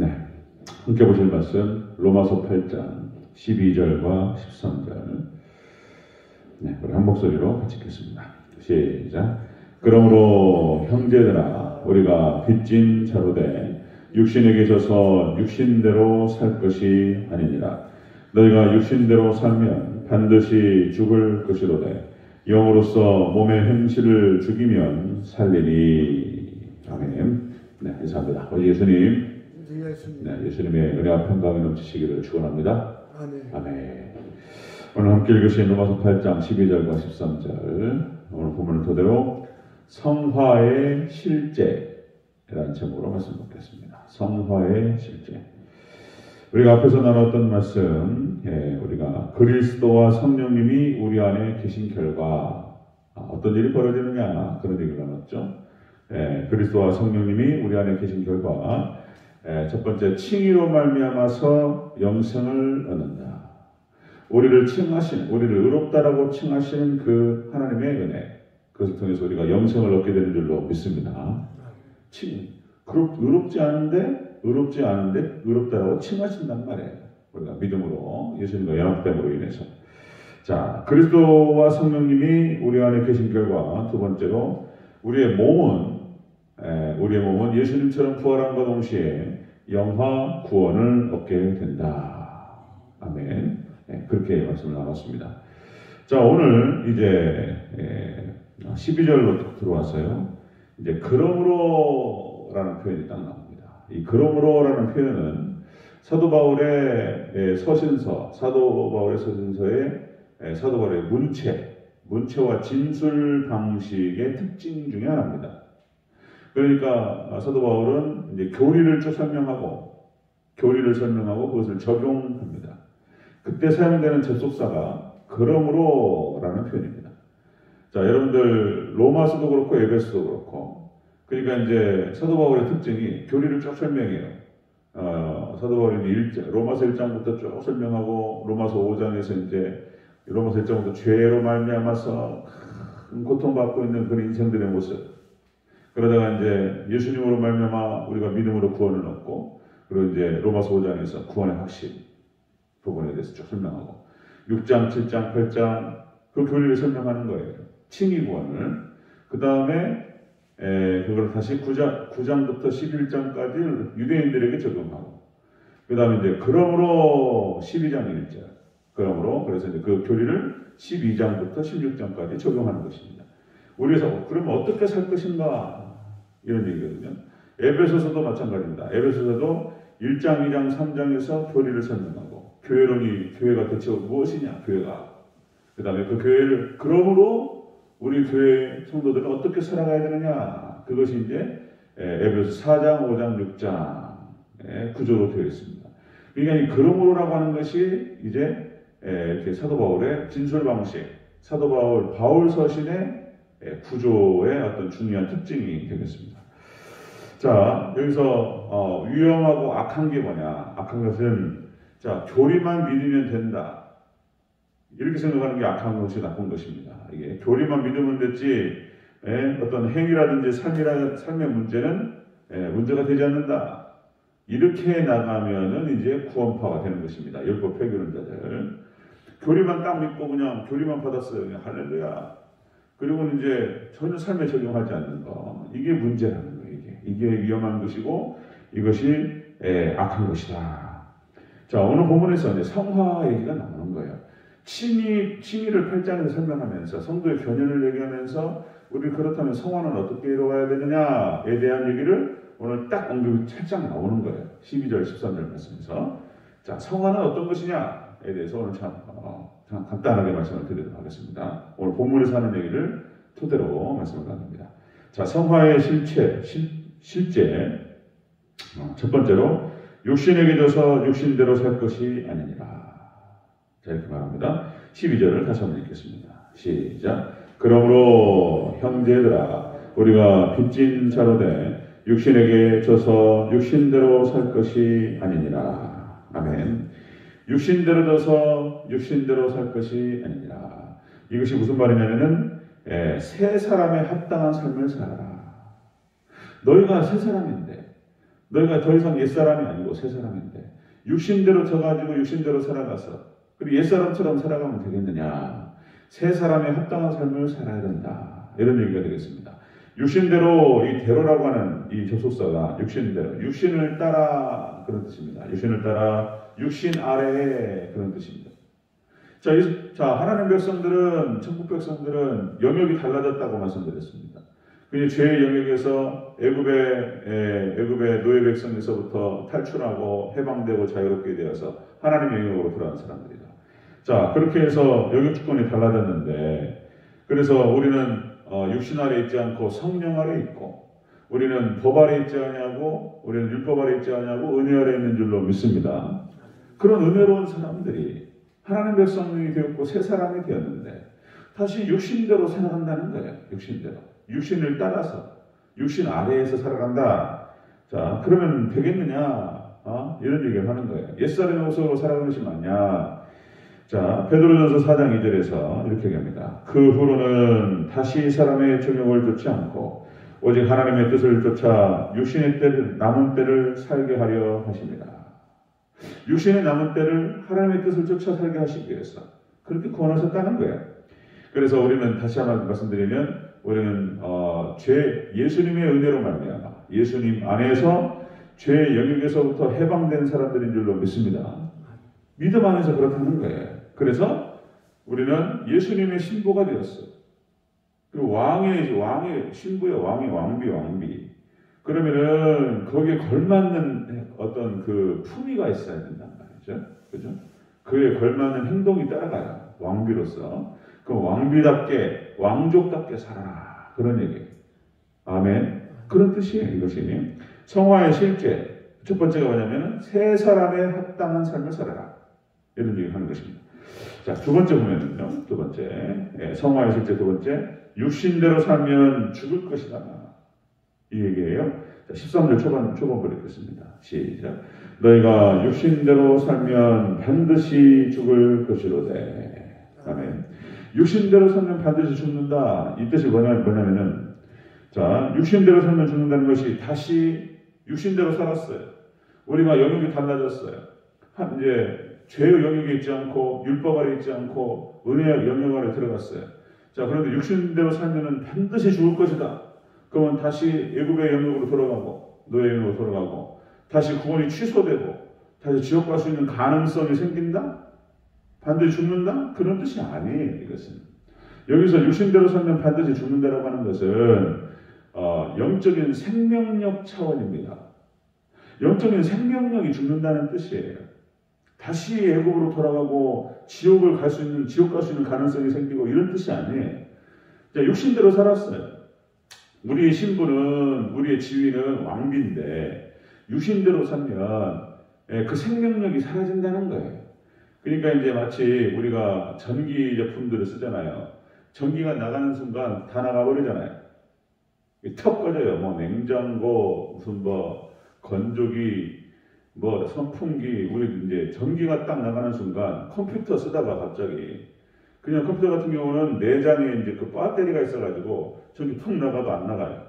네, 함께 보실 말씀 로마서 8장 12절과 13절. 네, 우리 한 목소리로 같이 읽겠습니다. 시작. 그러므로 형제들아 우리가 빚진 자로 돼 육신에게 져서 육신대로 살 것이 아니니라. 너희가 육신대로 살면 반드시 죽을 것이로되 영으로서 몸의 행실을 죽이면 살리니. 아멘. 네, 감사합니다. 우리 예수님, 네, 예수님의 은혜와 평강이 넘치시기를 축원합니다. 아멘. 오늘 함께 읽으신 로마서 8장 12절과 13절, 오늘 본문을 토대로 성화의 실제라는 제목으로 말씀 듣겠습니다. 성화의 실제. 우리가 앞에서 나눴던 말씀, 우리가 그리스도와 성령님이 우리 안에 계신 결과 어떤 일이 벌어지느냐, 그런 얘기를 나눴죠. 그리스도와 성령님이 우리 안에 계신 결과, 첫 번째, 칭의로 말미암아서 영생을 얻는다. 우리를 칭하신, 우리를 의롭다라고 칭하시는 그 하나님의 은혜, 그것을 통해서 우리가 영생을 얻게 되는 줄로 믿습니다. 의롭지 않은데 의롭다라고 칭하신단 말이에요. 우리가 믿음으로, 예수님과 연합됨으로 인해서. 자, 그리스도와 성령님이 우리 안에 계신 결과, 두 번째로 우리의 몸은 예수님처럼 부활함과 동시에 영화 구원을 얻게 된다. 아멘. 그렇게 말씀을 나눴습니다. 자, 오늘 이제 12절로 들어와서요. 이제 그러므로라는 표현이 딱 나옵니다. 이 그러므로라는 표현은 사도 바울의 사도 바울의 문체와 진술 방식의 특징 중에 하나입니다. 그러니까 사도 바울은 이제 교리를 설명하고 그것을 적용합니다. 그때 사용되는 접속사가 그러므로라는 표현입니다. 자, 여러분들 로마서도 그렇고 에베소도 그렇고, 그러니까 이제 사도 바울의 특징이 교리를 쭉 설명해요. 사도 바울이 로마서 1장부터 쭉 설명하고, 로마서 5장에서 이제 로마서 1장부터 죄로 말미암아서 큰 고통받고 있는 그런 인생들의 모습. 그러다가 이제 예수님으로 말미암아 우리가 믿음으로 구원을 얻고, 그리고 이제 로마서 5장에서 구원의 확신 부분에 대해서 쭉 설명하고, 6장, 7장, 8장 그 교리를 설명하는 거예요. 칭의 구원을. 그 다음에 그걸 다시 9장부터 11장까지 유대인들에게 적용하고, 그 다음에 이제 그러므로 12장 1절. 그래서 이제 그 교리를 12장부터 16장까지 적용하는 것입니다. 우리에서 그러면 어떻게 살 것인가, 이런 얘기거든요. 에베소서도 마찬가지입니다. 에베소서도 1장, 2장, 3장에서 교리를 설명하고, 교회가 대체 무엇이냐, 교회가. 그 다음에 그 교회를, 그러므로 우리 교회 성도들은 어떻게 살아가야 되느냐, 그것이 이제 에베소 4장, 5장, 6장의 구조로 되어 있습니다. 그러니까 이 그러므로라고 하는 것이 이제 이렇게 사도 바울의 진술 방식, 바울 서신의 구조의 어떤 중요한 특징이 되겠습니다. 자, 여기서 위험하고 악한 게 뭐냐? 악한 것은, 자, 교리만 믿으면 된다, 이렇게 생각하는 게 악한 것이 나쁜 것입니다. 이게 교리만 믿으면 됐지, 어떤 행위라든지 삶의 문제는 문제가 되지 않는다, 이렇게 나가면은 이제 구원파가 되는 것입니다. 율법 폐교론자들. 교리만 딱 믿고 그냥 교리만 받았어요. 그냥 할렐루야. 그리고는 이제 전혀 삶에 적용하지 않는 거. 이게 문제라는 거예요. 이게 위험한 것이고, 이것이 악한 것이다. 자, 오늘 본문에서 이제 성화 얘기가 나오는 거예요. 칭의를 8장에서 설명하면서, 성도의 견연을 얘기하면서, 우리 그렇다면 성화는 어떻게 이루어야 되느냐에 대한 얘기를 오늘 딱 언급이 살짝 나오는 거예요. 12절, 13절 말씀에서. 자, 성화는 어떤 것이냐에 대해서 오늘 참 간단하게 말씀을 드리도록 하겠습니다. 오늘 본문에서 하는 얘기를 토대로 말씀을 나눕니다. 자, 성화의 실제. 첫 번째로, 육신에게 져서 육신대로 살 것이 아니니라. 자, 이렇게 말합니다. 12절을 다시 한번 읽겠습니다. 시작. 그러므로 형제들아 우리가 빚진 자로 돼 육신에게 져서 육신대로 살 것이 아니니라. 아멘. 육신대로 져서 육신대로 살 것이 아니니라. 이것이 무슨 말이냐면은 새 사람에 합당한 삶을 살아라. 너희가 새 사람인데, 너희가 더 이상 옛사람이 아니고 새사람인데 육신대로 져가지고 육신대로 살아가서 그리고 옛사람처럼 살아가면 되겠느냐. 새사람에 합당한 삶을 살아야 된다. 이런 얘기가 되겠습니다. 육신대로 이 대로라고 하는 이 접속사가 육신대로 육신을 따라 그런 뜻입니다. 육신을 따라 육신 아래에 그런 뜻입니다. 자, 하나님 백성들은 천국 백성들은 영역이 달라졌다고 말씀드렸습니다. 그 죄의 영역에서 애굽의 노예 백성에서부터 탈출하고 해방되고 자유롭게 되어서 하나님의 영역으로 들어간 사람들이다. 자, 그렇게 해서 영역 주권이 달라졌는데, 그래서 우리는 육신 아래 있지 않고 성령 아래 있고, 우리는 법 아래 있지 않냐고, 우리는 율법 아래 있지 않냐고 은혜 아래 있는 줄로 믿습니다. 그런 은혜로운 사람들이 하나님 백성이 되었고 새 사람이 되었는데 다시 육신대로 살아간다는 거예요. 육신대로. 육신을 따라서 육신 아래에서 살아간다. 자, 그러면 되겠느냐? 이런 얘기를 하는 거예요. 옛사람의 모습으로 살아가는 것이 맞냐? 자, 베드로전서 4장 2절에서 이렇게 얘기합니다. 그 후로는 다시 사람의 종욕을 쫓지 않고 오직 하나님의 뜻을 쫓아 육신의 때를 남은 때를 살게 하려 하십니다. 육신의 남은 때를 하나님의 뜻을 쫓아 살게 하시기 위해서 그렇게 구원하셨다는 거예요. 그래서 우리는 다시 한번 말씀드리면 우리는 예수님의 은혜로 말미암아 예수님 안에서 죄의 영역에서부터 해방된 사람들인 줄로 믿습니다. 믿음 안에서 그렇다는 거예요. 그래서 우리는 예수님의 신부가 되었어요. 그리고 왕의 신부의 왕비. 그러면은 거기에 걸맞는 어떤 그 품위가 있어야 된단 말이죠. 그죠? 그에 걸맞는 행동이 따라가요. 왕비로서. 그 왕비답게, 왕족답게 살아라. 그런 얘기예요. 아멘. 그런 뜻이에요, 이것이. 성화의 실제. 첫 번째가 뭐냐면, 새 사람에 합당한 삶을 살아라. 이런 얘기를 하는 것입니다. 자, 두 번째 보면은요, 두 번째. 성화의 실제 두 번째. 육신대로 살면 죽을 것이다. 이 얘기예요. 자, 13절 초반부를 읽겠습니다. 시작. 너희가 육신대로 살면 반드시 죽을 것이로되. 아멘. 육신대로 살면 반드시 죽는다. 이 뜻이 뭐냐면은, 자, 육신대로 살면 죽는다는 것이 다시 육신대로 살았어요. 우리가 영역이 달라졌어요. 이제 죄의 영역에 있지 않고 율법 아래 있지 않고 은혜의 영역 아래 들어갔어요. 자, 그런데 육신대로 살면은 반드시 죽을 것이다. 그러면 다시 애굽의 영역으로 돌아가고 노예 영역으로 돌아가고 다시 구원이 취소되고 다시 지옥 갈 수 있는 가능성이 생긴다? 반드시 죽는다? 그런 뜻이 아니에요. 이것은 여기서 육신대로 살면 반드시 죽는다라고 하는 것은 영적인 생명력 차원입니다. 영적인 생명력이 죽는다는 뜻이에요. 다시 애굽으로 돌아가고 지옥 갈 수 있는 가능성이 생기고 이런 뜻이 아니에요. 자, 육신대로 살았어요. 우리의 신분은, 우리의 지위는 왕비인데 육신대로 살면 그 생명력이 사라진다는 거예요. 그러니까 이제 마치 우리가 전기 제품들을 쓰잖아요. 전기가 나가는 순간 다 나가버리잖아요. 턱 꺼져요. 뭐 냉장고, 무슨 뭐 건조기, 뭐 선풍기, 우리 이제 전기가 딱 나가는 순간 컴퓨터 쓰다가 갑자기 그냥 컴퓨터 같은 경우는 내장에 이제 그 배터리가 있어가지고 전기 툭 나가도 안 나가요.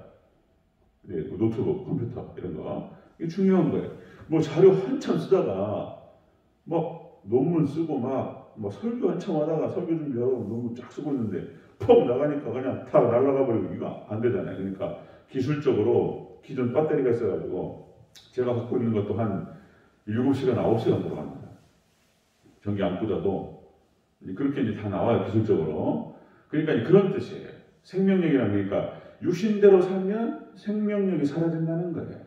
노트북, 컴퓨터 이런 거 이게 중요한 거예요. 뭐 자료 한참 쓰다가 뭐 논문 쓰고 막 뭐 설교 한참 하다가 설교 준비하고 논문 쫙 쓰고 있는데 퍽 나가니까 그냥 다 날아가 버리고 이거 안 되잖아요. 그러니까 기술적으로 기존 배터리가 있어가지고 제가 갖고 있는 것도 한 7시간, 9시간 들어갑니다. 전기 안 꽂아도 그렇게 이제 다 나와요, 기술적으로. 그러니까 이제 그런 뜻이에요. 생명력이란 그러니까 육신대로 살면 생명력이 사라진다는 거예요.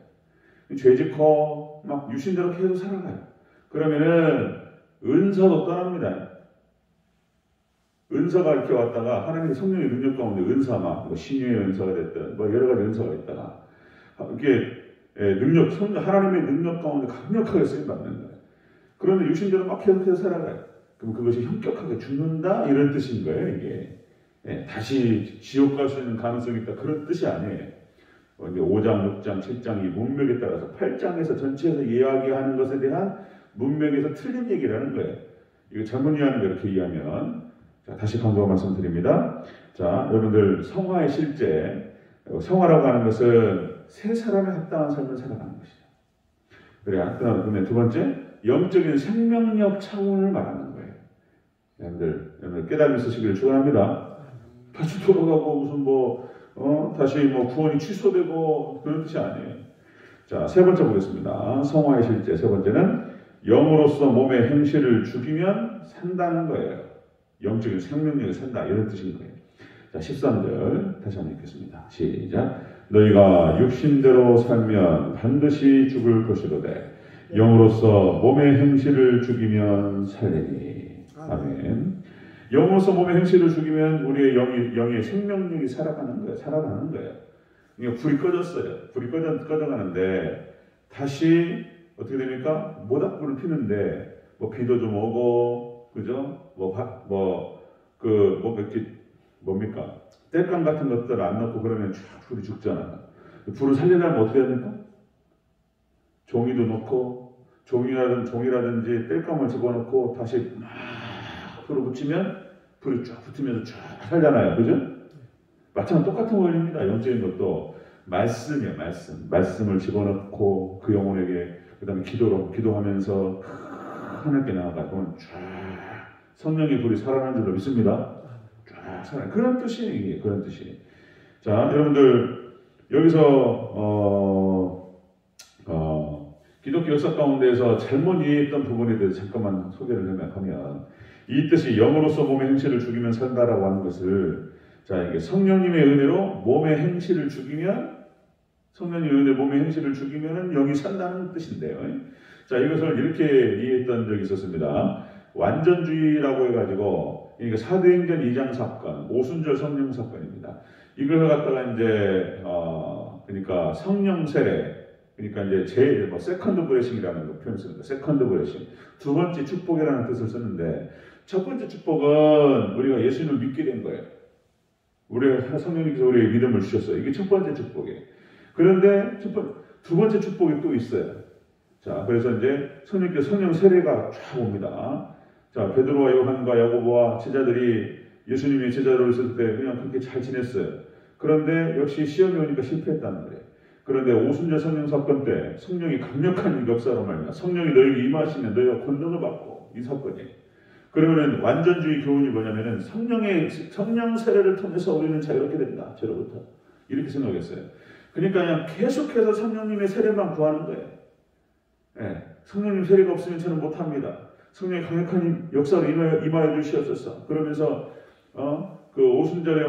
죄짓고 막 육신대로 계속 살아가요. 그러면은 은사도 떠납니다. 은사가 이렇게 왔다가 하나님의 성령의 능력 가운데 은사 막 신유의 은사가 됐든 뭐 여러 가지 은사가 있다가 이게 하나님의 능력 가운데 강력하게 쓰임받는 거예요. 그런데 육신대로 막 계속해서 살아가요. 그럼 그것이 현격하게 죽는다? 이런 뜻인 거예요, 이게. 다시 지옥 갈 수 있는 가능성이 있다. 그런 뜻이 아니에요. 5장, 6장, 7장 이 문맥에 따라서 8장에서 전체에서 이야기하는 것에 대한 문맥에서 틀린 얘기를 하는 거예요. 이거 잘못 이해하는 거 이렇게 이해하면. 자, 다시 강조한 말씀드립니다. 자, 여러분들 성화의 실제, 성화라고 하는 것은 새 사람에 합당한 삶을 살아가는 것이죠. 그래. 그다음에 두 번째, 영적인 생명력 차원을 말하는 거예요. 여러분들 깨달음 있으시기를 축원합니다. 다시 돌아가고 무슨 다시 구원이 취소되고 그런 뜻이 아니에요. 자, 세 번째 보겠습니다. 성화의 실제 세 번째는 영으로서 몸의 행실을 죽이면 산다는 거예요. 영적인 생명력이 산다 이런 뜻인 거예요. 자, 13절 다시 한번 읽겠습니다. 시작. 너희가 육신대로 살면 반드시 죽을 것이로되 영으로서 몸의 행실을 죽이면 살리니. 아멘. 영으로서 몸의 행실을 죽이면 우리의 영의 생명력이 살아가는 거예요. 그러니까 불이 꺼졌어요. 불이 꺼져가는데 다시 어떻게 됩니까? 모닥불을 피는데 비도 좀 오고 그죠? 이렇게 뭡니까? 땔감 같은 것들 안 넣고 그러면 쫙 불이 죽잖아. 불을 살리려면 어떻게 합니까? 종이도 넣고 종이라든지 땔감을 집어넣고 다시 막 불을 붙이면 불이 쫙 붙으면서 쫙 살잖아요. 그죠? 마찬가지로 똑같은 원리입니다. 영적인 것도 말씀이에요. 말씀을 집어넣고 그 영혼에게 그 다음에 기도하면서 하나님께 나아가 그러면 쫙 성령의 불이 살아나는 줄로 믿습니다. 쫙 살아나. 그런 뜻이에요. 그런 뜻이. 자, 여러분들 여기서 기독교 역사 가운데에서 잘못 이해했던 부분에 대해서 잠깐만 소개를 하면 이 뜻이 영으로서 몸의 행실을 죽이면 산다라고 하는 것을 자, 이게 성령님의 은혜로 몸의 행실을 죽이면 몸의 행실을 죽이면은 영이 산다는 뜻인데요. 자, 이것을 이렇게 이해했던 적이 있었습니다. 완전주의라고 해가지고 그러니까 사도행전 2장 사건, 오순절 성령 사건입니다. 이걸 갖다가 이제 그러니까 성령 세례, 그러니까 이제 세컨드 브레싱이라는 거 표현 씁니다. 세컨드 브레싱. 두 번째 축복이라는 뜻을 쓰는데 첫 번째 축복은 우리가 예수님을 믿게 된 거예요. 우리가 성령님께서 우리에게 믿음을 주셨어요. 이게 첫 번째 축복이에요. 그런데 두 번째 축복이 또 있어요. 자, 그래서 이제 성령님께서 성령 세례가 쫙 옵니다. 자, 베드로와 요한과 야고보와 제자들이 예수님의 제자로 있을 때 그냥 그렇게 잘 지냈어요. 그런데 역시 시험이 오니까 실패했다는 거예요. 그런데 오순절 성령 사건 때 성령이 강력한 역사로 말미암아 성령이 너에게 임하시면 너희가 권능을 받고 이 사건이에요. 그러면은 완전주의 교훈이 뭐냐면은 성령 세례를 통해서 우리는 자유롭게 된다. 저로부터 이렇게 생각했어요. 그러니까 그냥 계속해서 성령님의 세례만 구하는 거예요. 네. 성령님 세례가 없으면 저는 못합니다. 성령의 강력한 역사로 임하여 주시옵소서. 그러면서 그 오순절에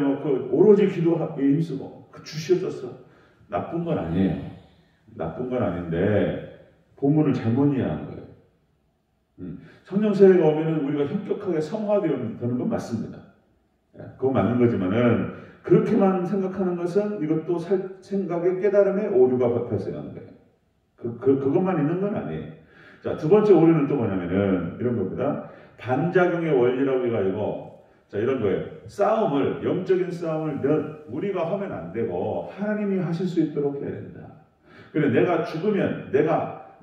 오로지 기도에 힘쓰고 주시옵소서. 나쁜 건 아니에요. 나쁜 건 아닌데 본문을 잘못 이해한 거예요. 성령 세례가 오면은 우리가 현격하게 성화되는 건 맞습니다. 그건 맞는 거지만은 그렇게만 생각하는 것은 이것도 생각의 깨달음에 오류가 발생하는 거예요. 그것만 있는 건 아니에요. 자, 두 번째 오류는 또 뭐냐면은 이런 겁니다. 반작용의 원리라고 해가지고 자, 이런 거예요. 영적인 싸움을 우리가 하면 안 되고 하나님이 하실 수 있도록 해야 된다. 그래, 내가 죽으면 내가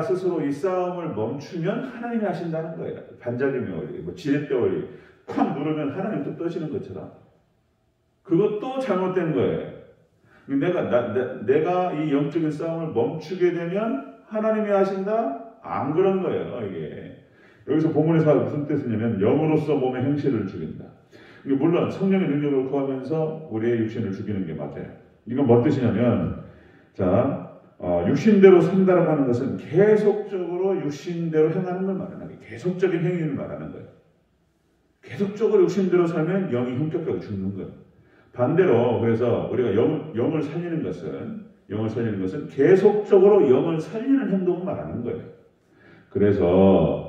스스로 이 싸움을 멈추면 하나님이 하신다는 거예요. 반작용의 원리, 지렛대 원리. 콱 누르면 하나님 또 떠시는 것처럼. 그것도 잘못된 거예요. 내가 이 영적인 싸움을 멈추게 되면 하나님이 하신다? 안 그런 거예요, 이게. 여기서 본문에서 무슨 뜻이냐면 영으로서 몸의 행실을 죽인다. 이게 물론 성령의 능력을 구하면서 우리의 육신을 죽이는 게 맞아요. 이건 뭐 뜻이냐면 자, 육신대로 산다라고 하는 것은 계속적으로 육신대로 행하는 걸 말하는 거예요. 계속적인 행위를 말하는 거예요. 계속적으로 육신대로 살면 영이 형격하게 죽는 거예요. 반대로 그래서 우리가 영을 살리는 것은 계속적으로 영을 살리는 행동을 말하는 거예요. 그래서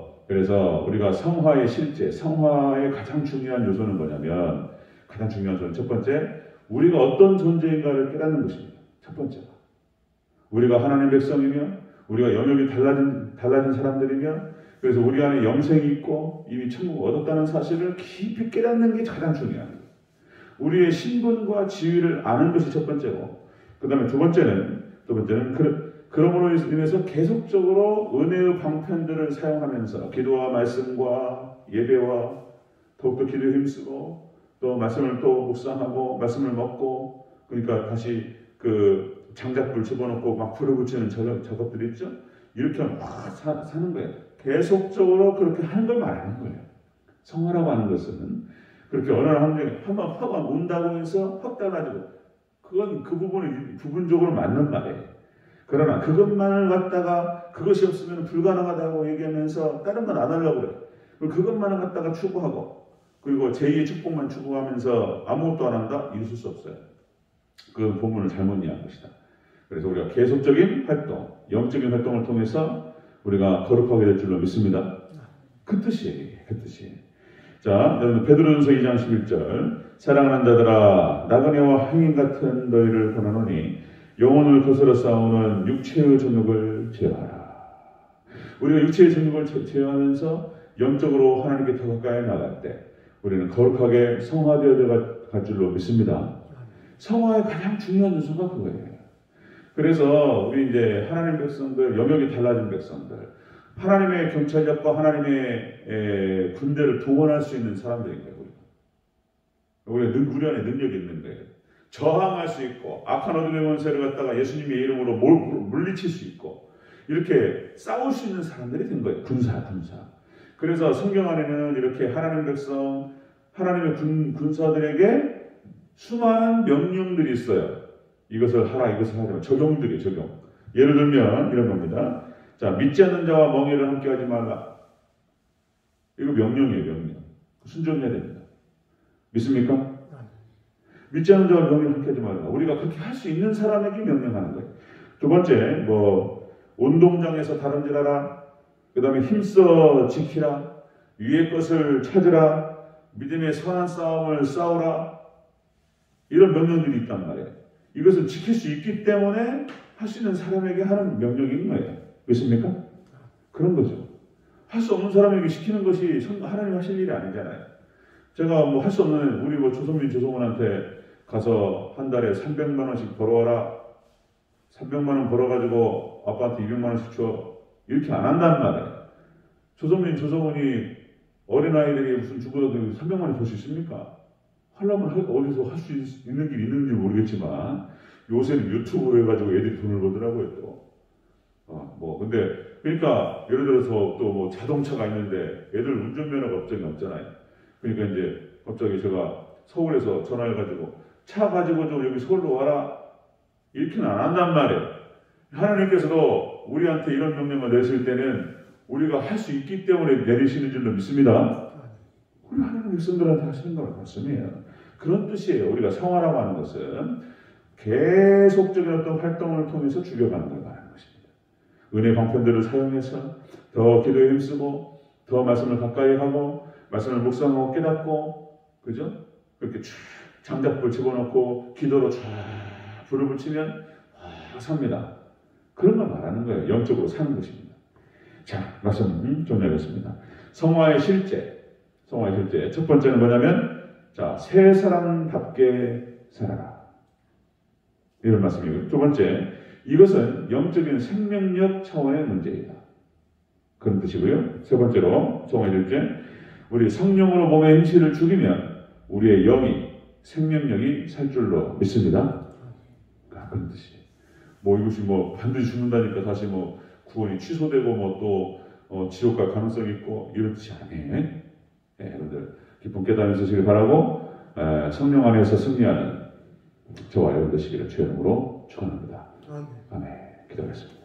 우리가 성화의 실제, 성화의 가장 중요한 요소는 뭐냐면 가장 중요한 요소는 첫 번째, 우리가 어떤 존재인가를 깨닫는 것입니다. 첫 번째가. 우리가 하나님의 백성이며 우리가 영역이 달라진 사람들이며 그래서 우리 안에 영생이 있고 이미 천국을 얻었다는 사실을 깊이 깨닫는 게 가장 중요합니다. 우리의 신분과 지위를 아는 것이 첫 번째고 그 다음에 두 번째는 그러므로 인해서 계속적으로 은혜의 방편들을 사용하면서 기도와 말씀과 예배와 더욱더 기도에 힘쓰고 또 말씀을 또 묵상하고 말씀을 먹고 그러니까 다시 그 장작불 집어넣고 막 불을 붙이는 작업들이 있죠. 이렇게 막 사는 거예요. 계속적으로 그렇게 하는 걸 말하는 거예요. 성화라고 하는 것은 그렇게 어느 한번 화가 온다고 해서 확 달라지고 그건 그 부분이 부분적으로 맞는 말이에요. 그러나 그것만을 갖다가 그것이 없으면 불가능하다고 얘기하면서 다른 건 안 하려고 그래요. 그것만을 갖다가 추구하고 그리고 제2의 축복만 추구하면서 아무것도 안 한다? 있을 수 없어요. 그 본문을 잘못 이해한 것이다. 그래서 우리가 계속적인 활동, 영적인 활동을 통해서 우리가 거룩하게 될 줄로 믿습니다. 그 뜻이에요. 그 뜻이에요. 자, 여러분 베드로전서 2장 11절 사랑하는 자들아 나그네와 행인 같은 너희를 권하노니 영혼을 거스러 싸우는 육체의 정욕을 제어하라. 우리가 육체의 정욕을 제어하면서 영적으로 하나님께 더 가까이 나갈 때 우리는 거룩하게 성화되어 갈 줄로 믿습니다. 성화의 가장 중요한 요소가 그거예요. 그래서 우리 이제 하나님 백성들, 영역이 달라진 백성들, 하나님의 경찰력과 하나님의 군대를 동원할 수 있는 사람들인 거예요. 우리가 우리 안에 능력이 있는 거예요. 저항할 수 있고 악한 어둠의 권세를 갖다가 예수님의 이름으로 물리칠 수 있고 이렇게 싸울 수 있는 사람들이 된 거예요. 군사. 그래서 성경 안에는 이렇게 하나님 백성, 하나님의 군사들에게 수많은 명령들이 있어요. 이것을 하라, 이것을 하라. 적용들이에요, 적용. 예를 들면 이런 겁니다. 자, 믿지 않는 자와 멍에를 함께하지 말라. 이거 명령이에요, 명령. 순종해야 됩니다. 믿습니까? 믿지 않는 자와 멍에를 함께하지 말라. 우리가 그렇게 할 수 있는 사람에게 명령하는 거예요. 두 번째, 운동장에서 다름질하라. 그 다음에 힘써 지키라. 위의 것을 찾으라. 믿음의 선한 싸움을 싸우라. 이런 명령들이 있단 말이에요. 이것을 지킬 수 있기 때문에 할 수 있는 사람에게 하는 명령인 거예요. 믿습니까? 그런 거죠. 할 수 없는 사람에게 시키는 것이 하나님 하실 일이 아니잖아요. 제가 할 수 없는 우리 조선민 조성원한테 가서 한 달에 300만 원씩 벌어와라. 300만 원 벌어가지고 아빠한테 200만 원씩 줘. 이렇게 안 한단 말이에요. 조선민 조성원이 어린아이들이 무슨 죽어도 300만 원 벌 수 있습니까? 하려면 어디서 할 수 있는 길이 있는지 모르겠지만 요새는 유튜브로 해가지고 애들이 돈을 벌더라고요 또. 근데 그러니까 예를 들어서 또 자동차가 있는데 애들 운전면허가 갑자기 없잖아요. 그러니까 이제 갑자기 제가 서울에서 전화해가지고 차 가지고 좀 여기 서울로 와라 이렇게는 안 한단 말이에요. 하나님께서도 우리한테 이런 명령을 내실 때는 우리가 할 수 있기 때문에 내리시는 줄로 믿습니다. 우리 하나님 백성들한테 하시는 것 말씀이에요. 그런 뜻이에요. 우리가 성화라고 하는 것은 계속적인 어떤 활동을 통해서 죽여가는 걸 말하는 것입니다. 은혜 방편들을 사용해서 더 기도에 힘쓰고 더 말씀을 가까이 하고 말씀을 묵상하고 깨닫고 그죠? 그렇게 쫙 장작불 집어넣고 기도로 쫙 불을 붙이면 삽니다. 그런 걸 말하는 거예요. 영적으로 사는 것입니다. 자, 말씀 정리하겠습니다. 성화의 실제 첫 번째는 뭐냐면 새 사람답게 살아라. 이런 말씀이고요. 두 번째, 이것은 영적인 생명력 차원의 문제이다. 그런 뜻이고요. 세 번째로 성화의 실제, 우리 성령으로 몸의 행실을 죽이면 우리의 영이 생명력이 살 줄로 믿습니다. 그런 뜻이에요. 이것이 반드시 죽는다니까 다시 구원이 취소되고 또 지옥 갈 가능성이 있고 이런 뜻이 아니에요. 여러분들 기쁨 깨달음이 있으시길 바라고 성령 안에서 승리하는 저와 여러분 되시기를 주의 이름으로 축원합니다. 아멘. 기도하겠습니다.